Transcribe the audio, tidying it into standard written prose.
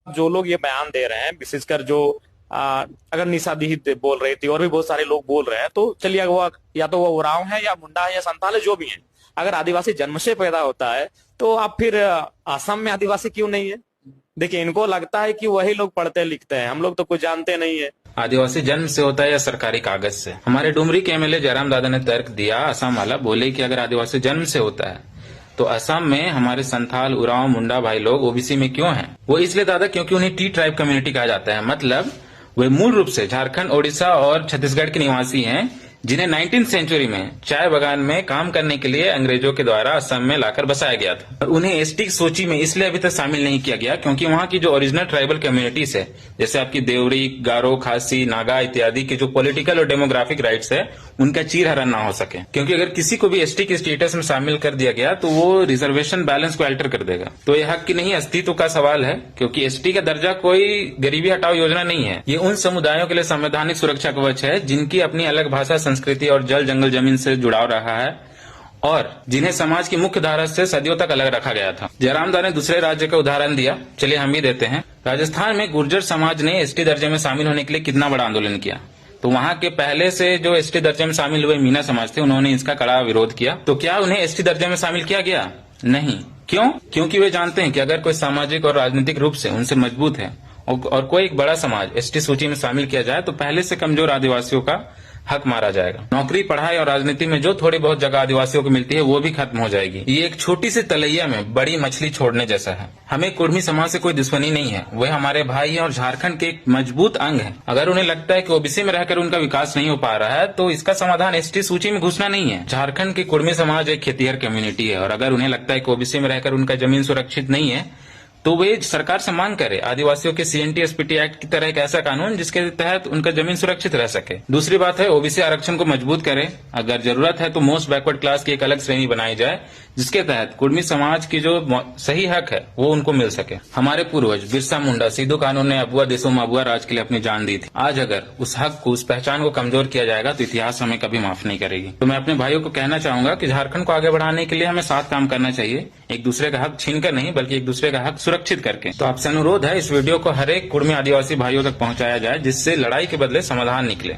जो लोग ये बयान दे रहे हैं, विशेषकर जो अगर निशा दी बोल रही थी और भी बहुत सारे लोग बोल रहे हैं, तो चलिए वो या तो वो उरांव है या मुंडा है या संताल है, जो भी है, अगर आदिवासी जन्म से पैदा होता है तो आप फिर असम में आदिवासी क्यों नहीं है? देखिए, इनको लगता है कि वही लोग पढ़ते लिखते हैं, हम लोग तो कुछ जानते नहीं है। आदिवासी जन्म से होता है या सरकारी कागज से? हमारे डुमरी के एमएलए जयराम दादा ने तर्क दिया, असम वाला, बोले कि अगर आदिवासी जन्म से होता है तो असम में हमारे संथाल, उरांव, मुंडा भाई लोग ओबीसी में क्यों हैं? वो इसलिए दादा क्योंकि उन्हें टी ट्राइब कम्युनिटी कहा जाता है, मतलब वे मूल रूप से झारखंड, ओडिशा और छत्तीसगढ़ के निवासी हैं, जिन्हें 19वीं सेंचुरी में चाय बागान में काम करने के लिए अंग्रेजों के द्वारा असम में लाकर बसाया गया था। और उन्हें एसटी की सूची में इसलिए अभी तक शामिल नहीं किया गया क्योंकि वहां की जो ओरिजिनल ट्राइबल कम्युनिटीज है, जैसे आपकी देवरी, गारो, खासी, नागा इत्यादि के जो पॉलिटिकल और डेमोग्राफिक राइट्स है, उनका चीरहरण ना हो सके। क्योंकि अगर किसी को भी एसटी के स्टेटस में शामिल कर दिया गया तो वो रिजर्वेशन बैलेंस को अल्टर कर देगा। तो ये हक की नहीं, अस्तित्व का सवाल है, क्योंकि एसटी का दर्जा कोई गरीबी हटाओ योजना नहीं है। ये उन समुदायों के लिए संवैधानिक सुरक्षा कवच है जिनकी अपनी अलग भाषा, संस्कृति और जल जंगल जमीन से जुड़ाव रहा है और जिन्हें समाज की मुख्य धारा से सदियों तक अलग रखा गया था। जयराम दादा ने दूसरे राज्य का उदाहरण दिया, चलिए हम भी देते हैं। राजस्थान में गुर्जर समाज ने एसटी दर्जे में शामिल होने के लिए कितना बड़ा आंदोलन किया। तो वहां के पहले से जो एसटी दर्जे में शामिल हुए मीना समाज थे, उन्होंने इसका कड़ा विरोध किया। तो क्या उन्हें एसटी दर्जे में शामिल किया गया? नहीं। क्यों? क्योंकि वे जानते हैं कि अगर कोई सामाजिक और राजनीतिक रूप से उनसे मजबूत है और कोई एक बड़ा समाज एसटी सूची में शामिल किया जाए तो पहले से कमजोर आदिवासियों का हक मारा जाएगा। नौकरी, पढ़ाई और राजनीति में जो थोड़ी बहुत जगह आदिवासियों को मिलती है वो भी खत्म हो जाएगी। ये एक छोटी सी तलैया में बड़ी मछली छोड़ने जैसा है। हमें कुर्मी समाज से कोई दुश्मनी नहीं है, वे हमारे भाई हैं और झारखंड के एक मजबूत अंग है। अगर उन्हें लगता है कि ओबीसी में रहकर उनका विकास नहीं हो पा रहा है तो इसका समाधान एसटी सूची में घुसना नहीं है। झारखंड की कुर्मी समाज एक खेतिहर कम्युनिटी है और अगर उन्हें लगता है कि ओबीसी में रहकर उनका जमीन सुरक्षित नहीं है तो वे सरकार से मांग करे आदिवासियों के सीएनटी एसपीटी एक्ट की तरह एक ऐसा कानून जिसके तहत उनका जमीन सुरक्षित रह सके। दूसरी बात है, ओबीसी आरक्षण को मजबूत करे। अगर जरूरत है तो मोस्ट बैकवर्ड क्लास की एक अलग श्रेणी बनाई जाए जिसके तहत कुर्मी समाज की जो सही हक है वो उनको मिल सके। हमारे पूर्वज बिरसा मुंडा, सिद्धू कानू ने अबुआ देशों में अबुआ राज के लिए अपनी जान दी थी। आज अगर उस हक को, उस पहचान को कमजोर किया जाएगा तो इतिहास हमें कभी माफ नहीं करेगी। तो मैं अपने भाइयों को कहना चाहूंगा कि झारखंड को आगे बढ़ाने के लिए हमें साथ काम करना चाहिए, एक दूसरे का हक छीन कर नहीं बल्कि एक दूसरे का हक सुरक्षित करके। तो आपसे अनुरोध है इस वीडियो को हर एक कुर्मी आदिवासी भाइयों तक पहुंचाया जाए जिससे लड़ाई के बदले समाधान निकले।